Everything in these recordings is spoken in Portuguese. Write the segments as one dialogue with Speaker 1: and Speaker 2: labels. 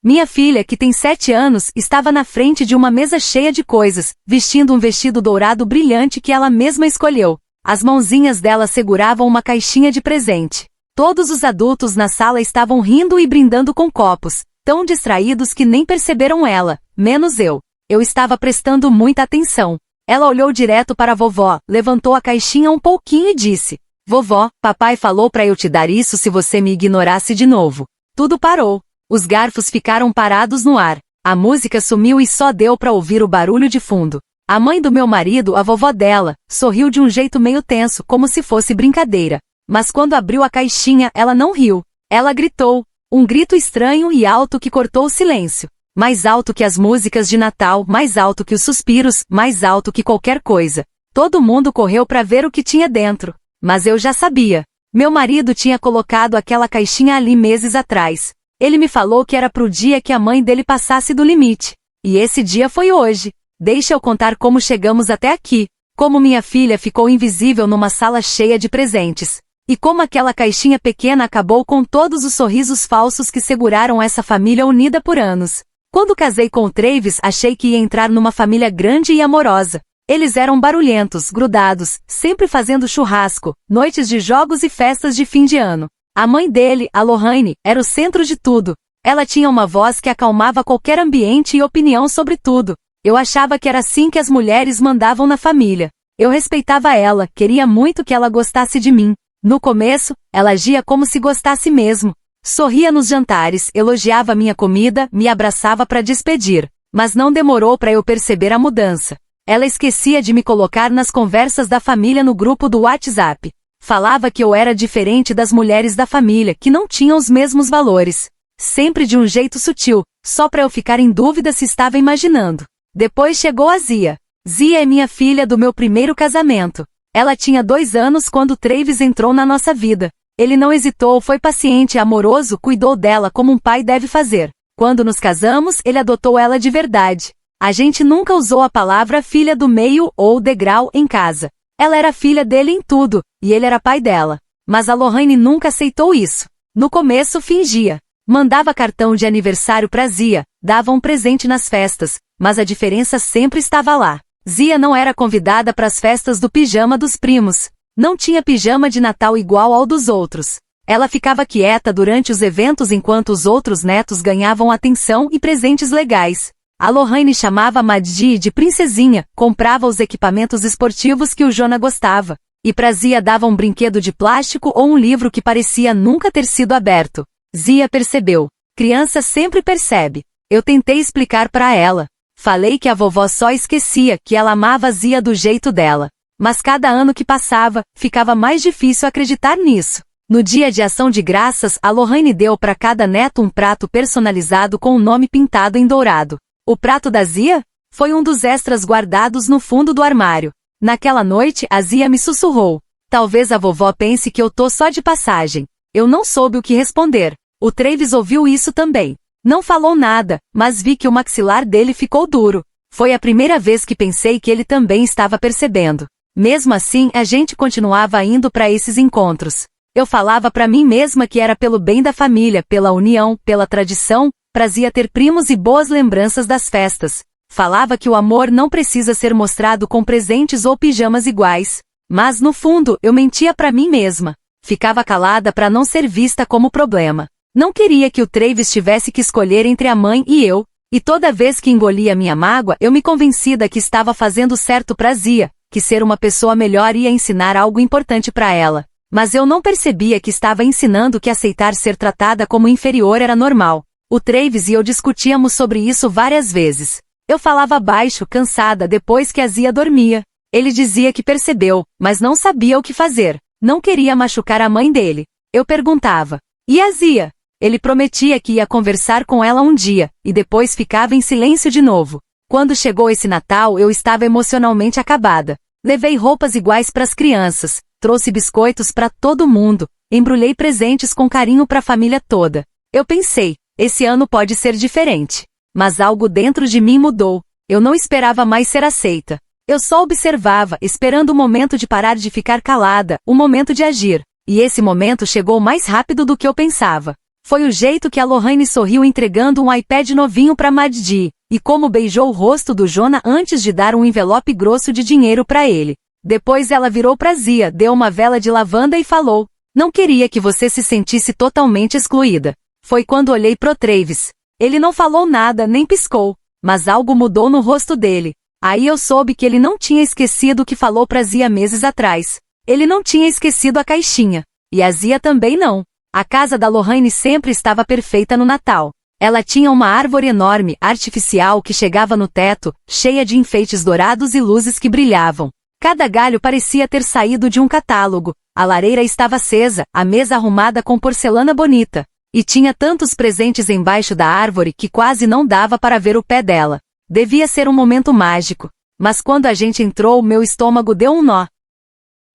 Speaker 1: Minha filha, que tem 7 anos, estava na frente de uma mesa cheia de coisas, vestindo um vestido dourado brilhante que ela mesma escolheu. As mãozinhas dela seguravam uma caixinha de presente. Todos os adultos na sala estavam rindo e brindando com copos, tão distraídos que nem perceberam ela, menos eu. Eu estava prestando muita atenção. Ela olhou direto para a vovó, levantou a caixinha um pouquinho e disse: "Vovó, papai falou para eu te dar isso se você me ignorasse de novo." Tudo parou. Os garfos ficaram parados no ar. A música sumiu e só deu para ouvir o barulho de fundo. A mãe do meu marido, a vovó dela, sorriu de um jeito meio tenso, como se fosse brincadeira. Mas quando abriu a caixinha, ela não riu. Ela gritou. Um grito estranho e alto que cortou o silêncio. Mais alto que as músicas de Natal, mais alto que os suspiros, mais alto que qualquer coisa. Todo mundo correu para ver o que tinha dentro. Mas eu já sabia. Meu marido tinha colocado aquela caixinha ali meses atrás. Ele me falou que era pro dia que a mãe dele passasse do limite. E esse dia foi hoje. Deixa eu contar como chegamos até aqui. Como minha filha ficou invisível numa sala cheia de presentes. E como aquela caixinha pequena acabou com todos os sorrisos falsos que seguraram essa família unida por anos. Quando casei com o Travis, achei que ia entrar numa família grande e amorosa. Eles eram barulhentos, grudados, sempre fazendo churrasco, noites de jogos e festas de fim de ano. A mãe dele, a Lorraine, era o centro de tudo. Ela tinha uma voz que acalmava qualquer ambiente e opinião sobre tudo. Eu achava que era assim que as mulheres mandavam na família. Eu respeitava ela, queria muito que ela gostasse de mim. No começo, ela agia como se gostasse mesmo. Sorria nos jantares, elogiava minha comida, me abraçava para despedir. Mas não demorou para eu perceber a mudança. Ela esquecia de me colocar nas conversas da família no grupo do WhatsApp. Falava que eu era diferente das mulheres da família, que não tinham os mesmos valores. Sempre de um jeito sutil, só para eu ficar em dúvida se estava imaginando. Depois chegou a Zia. Zia é minha filha do meu primeiro casamento. Ela tinha 2 anos quando Travis entrou na nossa vida. Ele não hesitou, foi paciente e amoroso, cuidou dela como um pai deve fazer. Quando nos casamos, ele adotou ela de verdade. A gente nunca usou a palavra filha do meio ou degrau em casa. Ela era filha dele em tudo, e ele era pai dela. Mas a Lorraine nunca aceitou isso. No começo fingia. Mandava cartão de aniversário pra Zia, dava um presente nas festas, mas a diferença sempre estava lá. Zia não era convidada para as festas do pijama dos primos. Não tinha pijama de Natal igual ao dos outros. Ela ficava quieta durante os eventos enquanto os outros netos ganhavam atenção e presentes legais. A Lorraine chamava Maddi de princesinha, comprava os equipamentos esportivos que o Jonah gostava. E pra Zia dava um brinquedo de plástico ou um livro que parecia nunca ter sido aberto. Zia percebeu. Criança sempre percebe. Eu tentei explicar para ela. Falei que a vovó só esquecia que ela amava a Zia do jeito dela. Mas cada ano que passava, ficava mais difícil acreditar nisso. No dia de ação de graças, a Lorraine deu para cada neto um prato personalizado com o nome pintado em dourado. O prato da Zia? Foi um dos extras guardados no fundo do armário. Naquela noite, a Zia me sussurrou. Talvez a vovó pense que eu tô só de passagem. Eu não soube o que responder. O Travis ouviu isso também. Não falou nada, mas vi que o maxilar dele ficou duro. Foi a primeira vez que pensei que ele também estava percebendo. Mesmo assim, a gente continuava indo para esses encontros. Eu falava para mim mesma que era pelo bem da família, pela união, pela tradição, prazia ter primos e boas lembranças das festas. Falava que o amor não precisa ser mostrado com presentes ou pijamas iguais. Mas no fundo, eu mentia para mim mesma. Ficava calada para não ser vista como problema. Não queria que o Travis tivesse que escolher entre a mãe e eu. E toda vez que engolia minha mágoa, eu me convencia que estava fazendo certo pra Zia, que ser uma pessoa melhor ia ensinar algo importante para ela. Mas eu não percebia que estava ensinando que aceitar ser tratada como inferior era normal. O Travis e eu discutíamos sobre isso várias vezes. Eu falava baixo, cansada, depois que a Zia dormia. Ele dizia que percebeu, mas não sabia o que fazer. Não queria machucar a mãe dele. Eu perguntava: "E a Zia?" Ele prometia que ia conversar com ela um dia, e depois ficava em silêncio de novo. Quando chegou esse Natal, eu estava emocionalmente acabada. Levei roupas iguais para as crianças, trouxe biscoitos para todo mundo, embrulhei presentes com carinho para a família toda. Eu pensei, esse ano pode ser diferente. Mas algo dentro de mim mudou. Eu não esperava mais ser aceita. Eu só observava, esperando o momento de parar de ficar calada, o momento de agir. E esse momento chegou mais rápido do que eu pensava. Foi o jeito que a Lohane sorriu entregando um iPad novinho para Maddi, e como beijou o rosto do Jonah antes de dar um envelope grosso de dinheiro para ele. Depois ela virou para Zia, deu uma vela de lavanda e falou: "Não queria que você se sentisse totalmente excluída." Foi quando olhei pro Travis. Ele não falou nada, nem piscou, mas algo mudou no rosto dele. Aí eu soube que ele não tinha esquecido o que falou pra Zia meses atrás. Ele não tinha esquecido a caixinha. E a Zia também não. A casa da Lohane sempre estava perfeita no Natal. Ela tinha uma árvore enorme, artificial, que chegava no teto, cheia de enfeites dourados e luzes que brilhavam. Cada galho parecia ter saído de um catálogo. A lareira estava acesa, a mesa arrumada com porcelana bonita. E tinha tantos presentes embaixo da árvore que quase não dava para ver o pé dela. Devia ser um momento mágico. Mas quando a gente entrou, meu estômago deu um nó.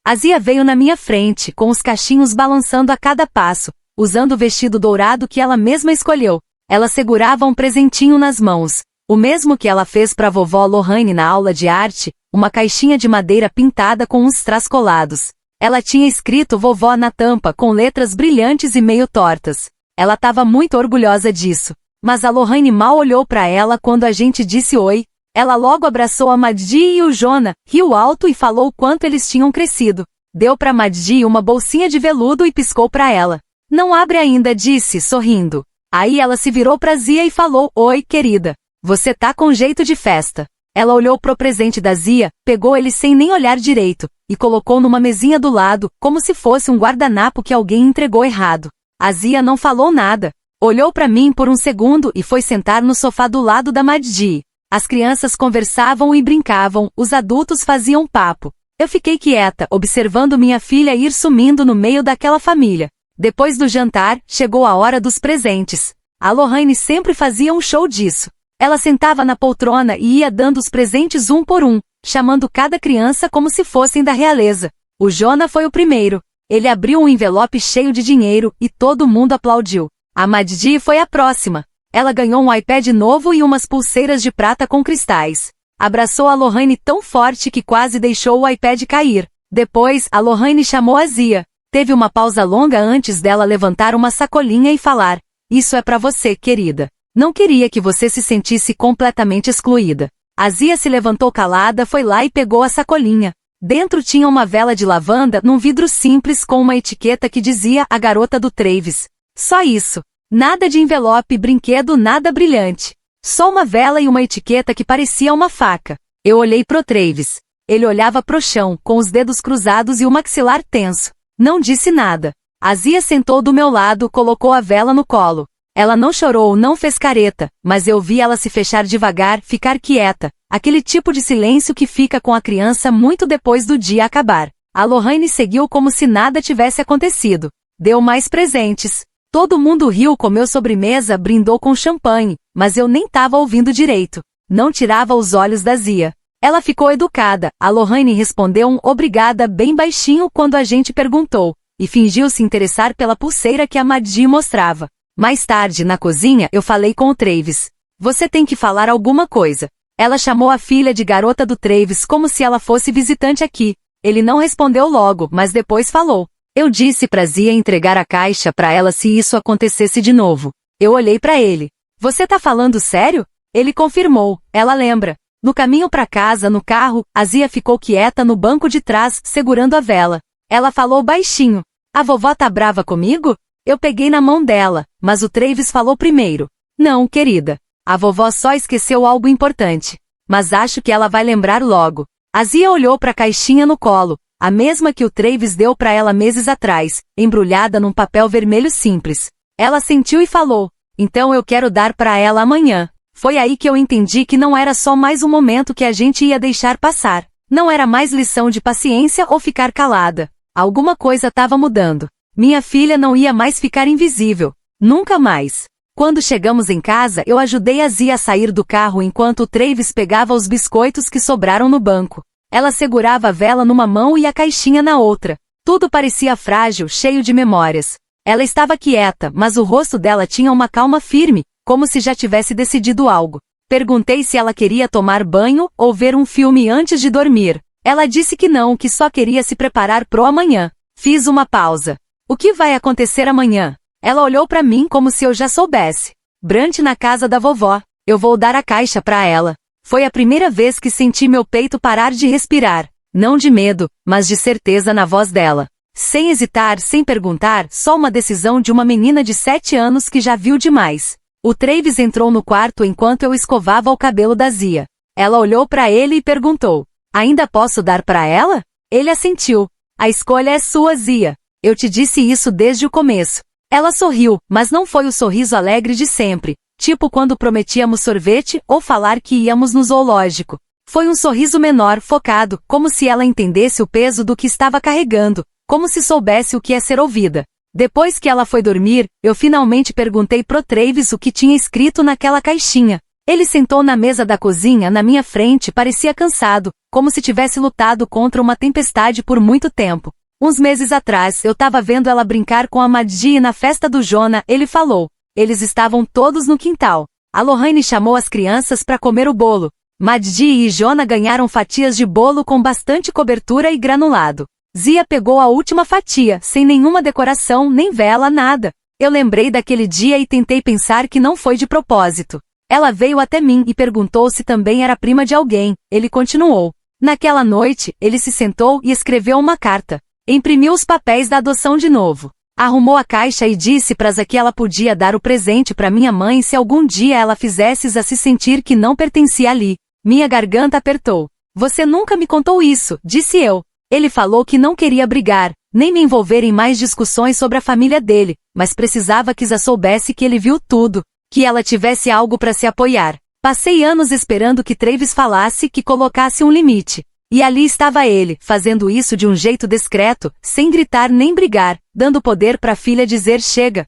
Speaker 1: A Zia veio na minha frente, com os cachinhos balançando a cada passo, usando o vestido dourado que ela mesma escolheu. Ela segurava um presentinho nas mãos, o mesmo que ela fez para a vovó Lohane na aula de arte, uma caixinha de madeira pintada com uns strass colados. Ela tinha escrito vovó na tampa com letras brilhantes e meio tortas. Ela estava muito orgulhosa disso. Mas a Lohane mal olhou para ela quando a gente disse oi. Ela logo abraçou a Maddi e o Jonah, riu alto e falou o quanto eles tinham crescido. Deu para Maddi uma bolsinha de veludo e piscou para ela. "Não abre ainda", disse, sorrindo. Aí ela se virou para Zia e falou: "Oi, querida. Você tá com jeito de festa." Ela olhou pro presente da Zia, pegou ele sem nem olhar direito, e colocou numa mesinha do lado, como se fosse um guardanapo que alguém entregou errado. A Zia não falou nada. Olhou para mim por um segundo e foi sentar no sofá do lado da Maddi. As crianças conversavam e brincavam, os adultos faziam papo. Eu fiquei quieta, observando minha filha ir sumindo no meio daquela família. Depois do jantar, chegou a hora dos presentes. A Lohane sempre fazia um show disso. Ela sentava na poltrona e ia dando os presentes um por um, chamando cada criança como se fossem da realeza. O Jonah foi o primeiro. Ele abriu um envelope cheio de dinheiro e todo mundo aplaudiu. A Maddi foi a próxima. Ela ganhou um iPad novo e umas pulseiras de prata com cristais. Abraçou a Lohane tão forte que quase deixou o iPad cair. Depois, a Lohane chamou a Zia. Teve uma pausa longa antes dela levantar uma sacolinha e falar: "Isso é para você, querida. Não queria que você se sentisse completamente excluída." A Zia se levantou calada, foi lá e pegou a sacolinha. Dentro tinha uma vela de lavanda num vidro simples com uma etiqueta que dizia "A garota do Travis." Só isso. Nada de envelope, brinquedo, nada brilhante. Só uma vela e uma etiqueta que parecia uma faca. Eu olhei pro Travis. Ele olhava pro chão, com os dedos cruzados e o maxilar tenso. Não disse nada. A Zia sentou do meu lado, colocou a vela no colo. Ela não chorou, não fez careta, mas eu vi ela se fechar devagar, ficar quieta. Aquele tipo de silêncio que fica com a criança muito depois do dia acabar. A Lohane seguiu como se nada tivesse acontecido. Deu mais presentes. Todo mundo riu, comeu sobremesa, brindou com champanhe, mas eu nem tava ouvindo direito. Não tirava os olhos da Zia. Ela ficou educada. A Lohane respondeu um obrigada bem baixinho quando a gente perguntou, e fingiu se interessar pela pulseira que a Maddi mostrava. Mais tarde, na cozinha, eu falei com o Travis. "Você tem que falar alguma coisa." Ela chamou a filha de garota do Travis como se ela fosse visitante aqui. Ele não respondeu logo, mas depois falou. "Eu disse pra Zia entregar a caixa pra ela se isso acontecesse de novo." Eu olhei pra ele. "Você tá falando sério?" Ele confirmou. Ela lembra. No caminho pra casa, no carro, a Zia ficou quieta no banco de trás, segurando a vela. Ela falou baixinho. "A vovó tá brava comigo?" Eu peguei na mão dela, mas o Travis falou primeiro. "Não, querida. A vovó só esqueceu algo importante. Mas acho que ela vai lembrar logo." A Zia olhou pra caixinha no colo. A mesma que o Travis deu para ela meses atrás, embrulhada num papel vermelho simples. Ela sentiu e falou: "Então eu quero dar para ela amanhã." Foi aí que eu entendi que não era só mais um momento que a gente ia deixar passar. Não era mais lição de paciência ou ficar calada. Alguma coisa estava mudando. Minha filha não ia mais ficar invisível. Nunca mais. Quando chegamos em casa, eu ajudei a Zia a sair do carro enquanto o Travis pegava os biscoitos que sobraram no banco. Ela segurava a vela numa mão e a caixinha na outra. Tudo parecia frágil, cheio de memórias. Ela estava quieta, mas o rosto dela tinha uma calma firme, como se já tivesse decidido algo. Perguntei se ela queria tomar banho ou ver um filme antes de dormir. Ela disse que não, que só queria se preparar pro amanhã. Fiz uma pausa. "O que vai acontecer amanhã?" Ela olhou para mim como se eu já soubesse. Brunch na casa da vovó. Eu vou dar a caixa para ela. Foi a primeira vez que senti meu peito parar de respirar. Não de medo, mas de certeza na voz dela. Sem hesitar, sem perguntar, só uma decisão de uma menina de 7 anos que já viu demais. O Travis entrou no quarto enquanto eu escovava o cabelo da Zia. Ela olhou para ele e perguntou: ainda posso dar para ela? Ele assentiu. A escolha é sua, Zia. Eu te disse isso desde o começo. Ela sorriu, mas não foi o sorriso alegre de sempre, tipo quando prometíamos sorvete ou falar que íamos no zoológico. Foi um sorriso menor, focado, como se ela entendesse o peso do que estava carregando, como se soubesse o que é ser ouvida. Depois que ela foi dormir, eu finalmente perguntei pro Travis o que tinha escrito naquela caixinha. Ele sentou na mesa da cozinha na minha frente e parecia cansado, como se tivesse lutado contra uma tempestade por muito tempo. Uns meses atrás, eu estava vendo ela brincar com a Maddie na festa do Jonah, ele falou. Eles estavam todos no quintal. A Lohane chamou as crianças para comer o bolo. Maddie e Jonah ganharam fatias de bolo com bastante cobertura e granulado. Zia pegou a última fatia, sem nenhuma decoração, nem vela, nada. Eu lembrei daquele dia e tentei pensar que não foi de propósito. Ela veio até mim e perguntou se também era prima de alguém. Ele continuou. Naquela noite, ele se sentou e escreveu uma carta. Imprimiu os papéis da adoção de novo. Arrumou a caixa e disse para Zia que ela podia dar o presente para minha mãe se algum dia ela fizesse Zia se sentir que não pertencia ali. Minha garganta apertou. Você nunca me contou isso, disse eu. Ele falou que não queria brigar, nem me envolver em mais discussões sobre a família dele, mas precisava que Zia soubesse que ele viu tudo, que ela tivesse algo para se apoiar. Passei anos esperando que Travis falasse, que colocasse um limite. E ali estava ele, fazendo isso de um jeito discreto, sem gritar nem brigar, dando poder para a filha dizer chega.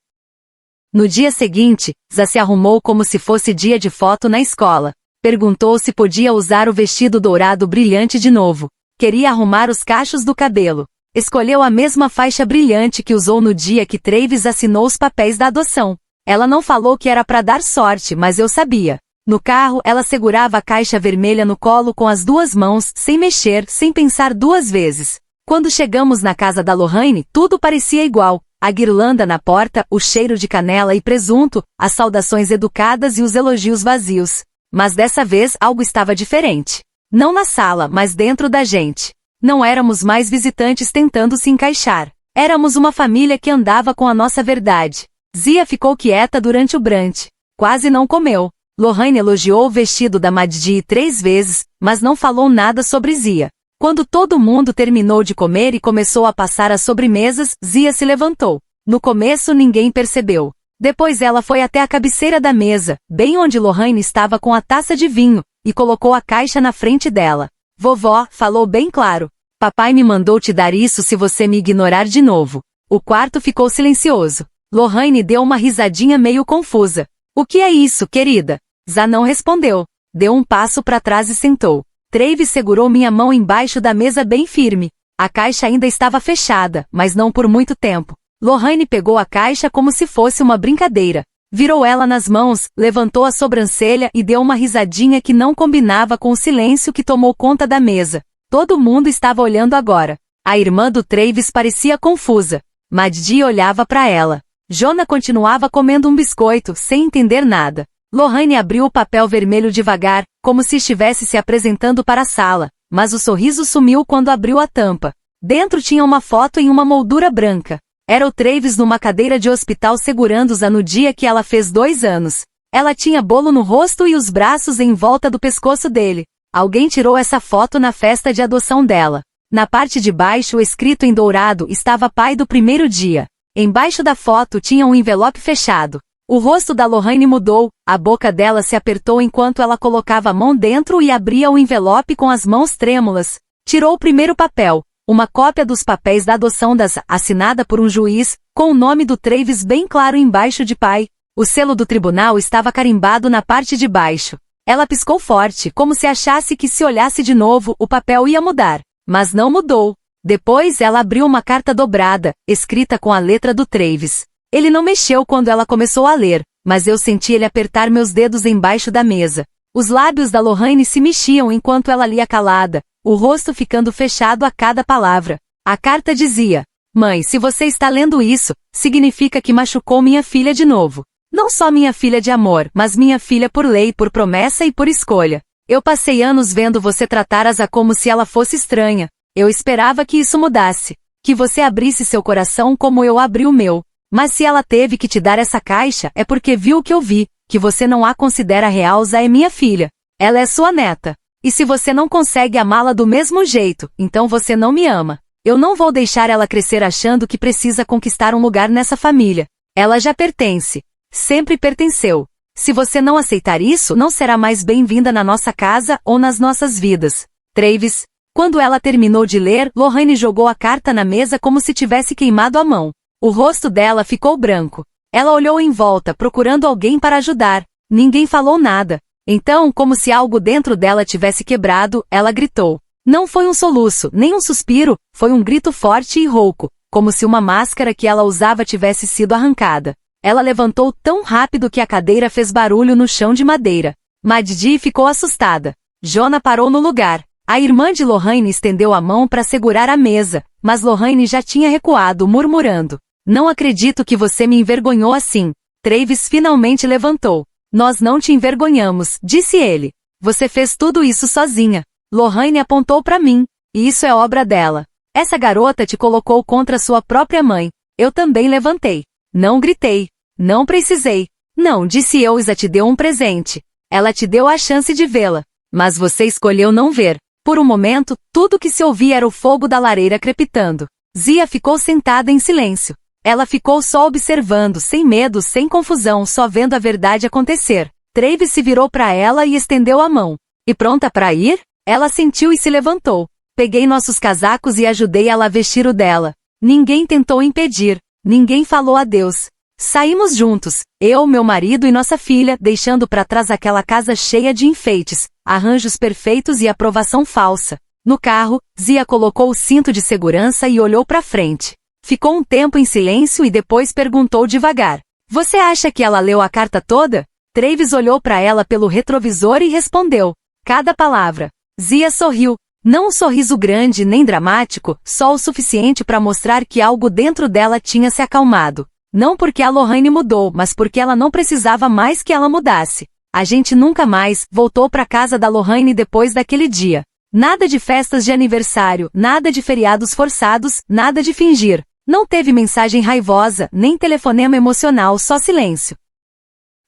Speaker 1: No dia seguinte, Zia se arrumou como se fosse dia de foto na escola. Perguntou se podia usar o vestido dourado brilhante de novo. Queria arrumar os cachos do cabelo. Escolheu a mesma faixa brilhante que usou no dia que Travis assinou os papéis da adoção. Ela não falou que era para dar sorte, mas eu sabia. No carro, ela segurava a caixa vermelha no colo com as duas mãos, sem mexer, sem pensar duas vezes. Quando chegamos na casa da Lohane, tudo parecia igual. A guirlanda na porta, o cheiro de canela e presunto, as saudações educadas e os elogios vazios. Mas dessa vez algo estava diferente. Não na sala, mas dentro da gente. Não éramos mais visitantes tentando se encaixar. Éramos uma família que andava com a nossa verdade. Zia ficou quieta durante o brunch. Quase não comeu. Lohane elogiou o vestido da Maddie 3 vezes, mas não falou nada sobre Zia. Quando todo mundo terminou de comer e começou a passar as sobremesas, Zia se levantou. No começo ninguém percebeu. Depois ela foi até a cabeceira da mesa, bem onde Lohane estava com a taça de vinho, e colocou a caixa na frente dela. Vovó, falou bem claro. Papai me mandou te dar isso se você me ignorar de novo. O quarto ficou silencioso. Lohane deu uma risadinha meio confusa. O que é isso, querida? Zia não respondeu. Deu um passo para trás e sentou. Travis segurou minha mão embaixo da mesa bem firme. A caixa ainda estava fechada, mas não por muito tempo. Lohane pegou a caixa como se fosse uma brincadeira. Virou ela nas mãos, levantou a sobrancelha e deu uma risadinha que não combinava com o silêncio que tomou conta da mesa. Todo mundo estava olhando agora. A irmã do Travis parecia confusa. Maddie olhava para ela. Jonah continuava comendo um biscoito, sem entender nada. Lohane abriu o papel vermelho devagar, como se estivesse se apresentando para a sala, mas o sorriso sumiu quando abriu a tampa. Dentro tinha uma foto em uma moldura branca. Era o Travis numa cadeira de hospital segurando-a no dia que ela fez 2 anos. Ela tinha bolo no rosto e os braços em volta do pescoço dele. Alguém tirou essa foto na festa de adoção dela. Na parte de baixo, escrito em dourado, estava pai do primeiro dia. Embaixo da foto tinha um envelope fechado. O rosto da Lohane mudou, a boca dela se apertou enquanto ela colocava a mão dentro e abria o envelope com as mãos trêmulas. Tirou o primeiro papel, uma cópia dos papéis da adoção assinada por um juiz, com o nome do Travis bem claro embaixo de pai. O selo do tribunal estava carimbado na parte de baixo. Ela piscou forte, como se achasse que se olhasse de novo, o papel ia mudar. Mas não mudou. Depois ela abriu uma carta dobrada, escrita com a letra do Travis. Ele não mexeu quando ela começou a ler, mas eu senti ele apertar meus dedos embaixo da mesa. Os lábios da Lohane se mexiam enquanto ela lia calada, o rosto ficando fechado a cada palavra. A carta dizia: Mãe, se você está lendo isso, significa que machucou minha filha de novo. Não só minha filha de amor, mas minha filha por lei, por promessa e por escolha. Eu passei anos vendo você tratar Asa como se ela fosse estranha. Eu esperava que isso mudasse. Que você abrisse seu coração como eu abri o meu. Mas se ela teve que te dar essa caixa, é porque viu o que eu vi, que você não a considera real. Asa é minha filha. Ela é sua neta. E se você não consegue amá-la do mesmo jeito, então você não me ama. Eu não vou deixar ela crescer achando que precisa conquistar um lugar nessa família. Ela já pertence. Sempre pertenceu. Se você não aceitar isso, não será mais bem-vinda na nossa casa ou nas nossas vidas. Travis. Quando ela terminou de ler, Lorraine jogou a carta na mesa como se tivesse queimado a mão. O rosto dela ficou branco. Ela olhou em volta, procurando alguém para ajudar. Ninguém falou nada. Então, como se algo dentro dela tivesse quebrado, ela gritou. Não foi um soluço, nem um suspiro, foi um grito forte e rouco, como se uma máscara que ela usava tivesse sido arrancada. Ela levantou tão rápido que a cadeira fez barulho no chão de madeira. Maddi ficou assustada. Jonah parou no lugar. A irmã de Lorraine estendeu a mão para segurar a mesa, mas Lorraine já tinha recuado, murmurando. Não acredito que você me envergonhou assim. Travis finalmente levantou. Nós não te envergonhamos, disse ele. Você fez tudo isso sozinha. Lorraine apontou para mim. E isso é obra dela. Essa garota te colocou contra sua própria mãe. Eu também levantei. Não gritei. Não precisei. Não, disse eu. Isa te deu um presente. Ela te deu a chance de vê-la. Mas você escolheu não ver. Por um momento, tudo que se ouvia era o fogo da lareira crepitando. Zia ficou sentada em silêncio. Ela ficou só observando, sem medo, sem confusão, só vendo a verdade acontecer. Travis se virou para ela e estendeu a mão. E pronta para ir? Ela sentiu e se levantou. Peguei nossos casacos e ajudei ela a vestir o dela. Ninguém tentou impedir. Ninguém falou adeus. Saímos juntos, eu, meu marido e nossa filha, deixando para trás aquela casa cheia de enfeites, arranjos perfeitos e aprovação falsa. No carro, Zia colocou o cinto de segurança e olhou para frente. Ficou um tempo em silêncio e depois perguntou devagar. Você acha que ela leu a carta toda? Travis olhou para ela pelo retrovisor e respondeu. Cada palavra. Zia sorriu. Não um sorriso grande nem dramático, só o suficiente para mostrar que algo dentro dela tinha se acalmado. Não porque a Lorraine mudou, mas porque ela não precisava mais que ela mudasse. A gente nunca mais voltou para casa da Lorraine depois daquele dia. Nada de festas de aniversário, nada de feriados forçados, nada de fingir. Não teve mensagem raivosa, nem telefonema emocional, só silêncio.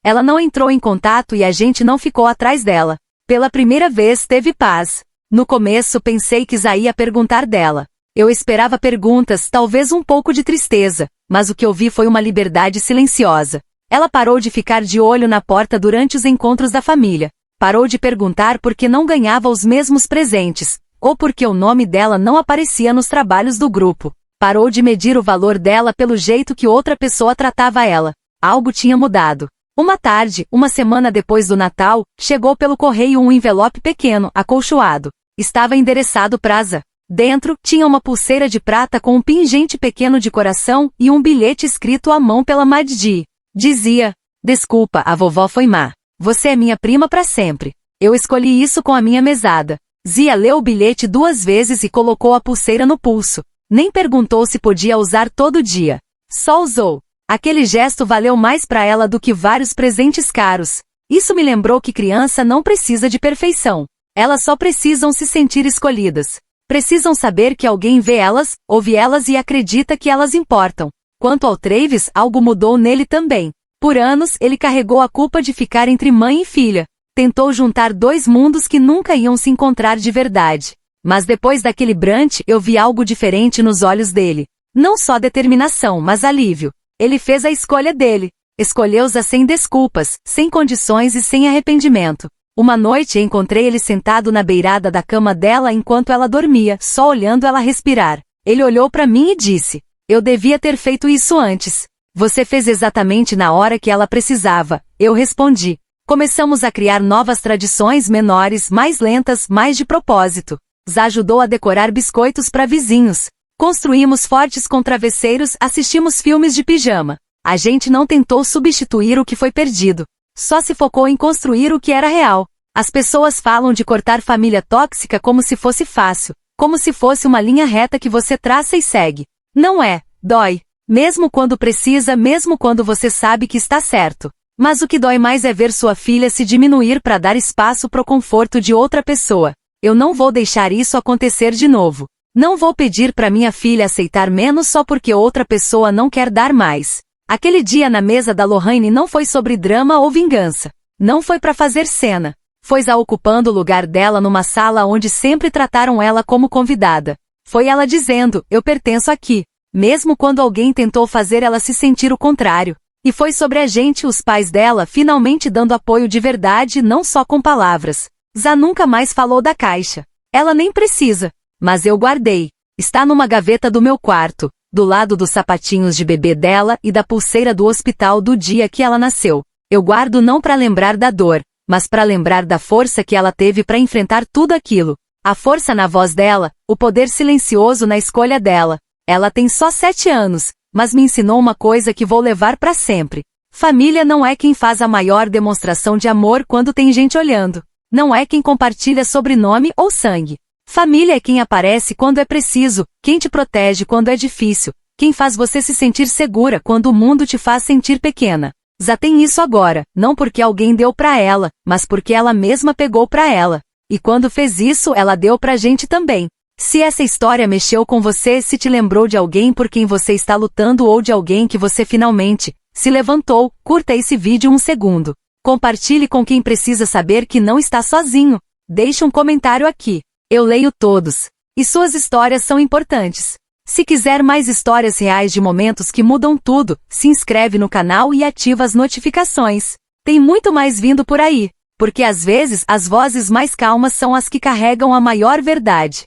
Speaker 1: Ela não entrou em contato e a gente não ficou atrás dela. Pela primeira vez teve paz. No começo pensei que Isa ia perguntar dela. Eu esperava perguntas, talvez um pouco de tristeza, mas o que eu vi foi uma liberdade silenciosa. Ela parou de ficar de olho na porta durante os encontros da família. Parou de perguntar por que não ganhava os mesmos presentes, ou porque o nome dela não aparecia nos trabalhos do grupo. Parou de medir o valor dela pelo jeito que outra pessoa tratava ela. Algo tinha mudado. Uma tarde, uma semana depois do Natal, chegou pelo correio um envelope pequeno, acolchoado. Estava endereçado para Asa. Dentro, tinha uma pulseira de prata com um pingente pequeno de coração e um bilhete escrito à mão pela Maddi. Dizia, desculpa, a vovó foi má. Você é minha prima para sempre. Eu escolhi isso com a minha mesada. Zia leu o bilhete 2 vezes e colocou a pulseira no pulso. Nem perguntou se podia usar todo dia. Só usou. Aquele gesto valeu mais para ela do que vários presentes caros. Isso me lembrou que criança não precisa de perfeição. Elas só precisam se sentir escolhidas. Precisam saber que alguém vê elas, ouve elas e acredita que elas importam. Quanto ao Travis, algo mudou nele também. Por anos, ele carregou a culpa de ficar entre mãe e filha. Tentou juntar 2 mundos que nunca iam se encontrar de verdade. Mas depois daquele brunch, eu vi algo diferente nos olhos dele. Não só determinação, mas alívio. Ele fez a escolha dele. Escolheu-a sem desculpas, sem condições e sem arrependimento. Uma noite encontrei ele sentado na beirada da cama dela enquanto ela dormia, só olhando ela respirar. Ele olhou para mim e disse, eu devia ter feito isso antes. Você fez exatamente na hora que ela precisava, eu respondi. Começamos a criar novas tradições menores, mais lentas, mais de propósito. Zá ajudou a decorar biscoitos para vizinhos. Construímos fortes com travesseiros, assistimos filmes de pijama. A gente não tentou substituir o que foi perdido. Só se focou em construir o que era real. As pessoas falam de cortar família tóxica como se fosse fácil, como se fosse uma linha reta que você traça e segue. Não é, dói. Mesmo quando precisa, mesmo quando você sabe que está certo. Mas o que dói mais é ver sua filha se diminuir para dar espaço pro conforto de outra pessoa. Eu não vou deixar isso acontecer de novo. Não vou pedir para minha filha aceitar menos só porque outra pessoa não quer dar mais. Aquele dia na mesa da Lohane não foi sobre drama ou vingança. Não foi para fazer cena. Foi Zá ocupando o lugar dela numa sala onde sempre trataram ela como convidada. Foi ela dizendo, eu pertenço aqui. Mesmo quando alguém tentou fazer ela se sentir o contrário. E foi sobre a gente, os pais dela, finalmente dando apoio de verdade, não só com palavras. Zá nunca mais falou da caixa. Ela nem precisa. Mas eu guardei. Está numa gaveta do meu quarto, do lado dos sapatinhos de bebê dela e da pulseira do hospital do dia que ela nasceu. Eu guardo não para lembrar da dor, mas para lembrar da força que ela teve para enfrentar tudo aquilo. A força na voz dela, o poder silencioso na escolha dela. Ela tem só 7 anos, mas me ensinou uma coisa que vou levar para sempre. Família não é quem faz a maior demonstração de amor quando tem gente olhando. Não é quem compartilha sobrenome ou sangue. Família é quem aparece quando é preciso, quem te protege quando é difícil, quem faz você se sentir segura quando o mundo te faz sentir pequena. Zá tem isso agora, não porque alguém deu pra ela, mas porque ela mesma pegou pra ela. E quando fez isso, ela deu pra gente também. Se essa história mexeu com você, se te lembrou de alguém por quem você está lutando ou de alguém que você finalmente se levantou, curta esse vídeo 1 segundo. Compartilhe com quem precisa saber que não está sozinho. Deixe um comentário aqui. Eu leio todos. E suas histórias são importantes. Se quiser mais histórias reais de momentos que mudam tudo, se inscreve no canal e ativa as notificações. Tem muito mais vindo por aí. Porque às vezes as vozes mais calmas são as que carregam a maior verdade.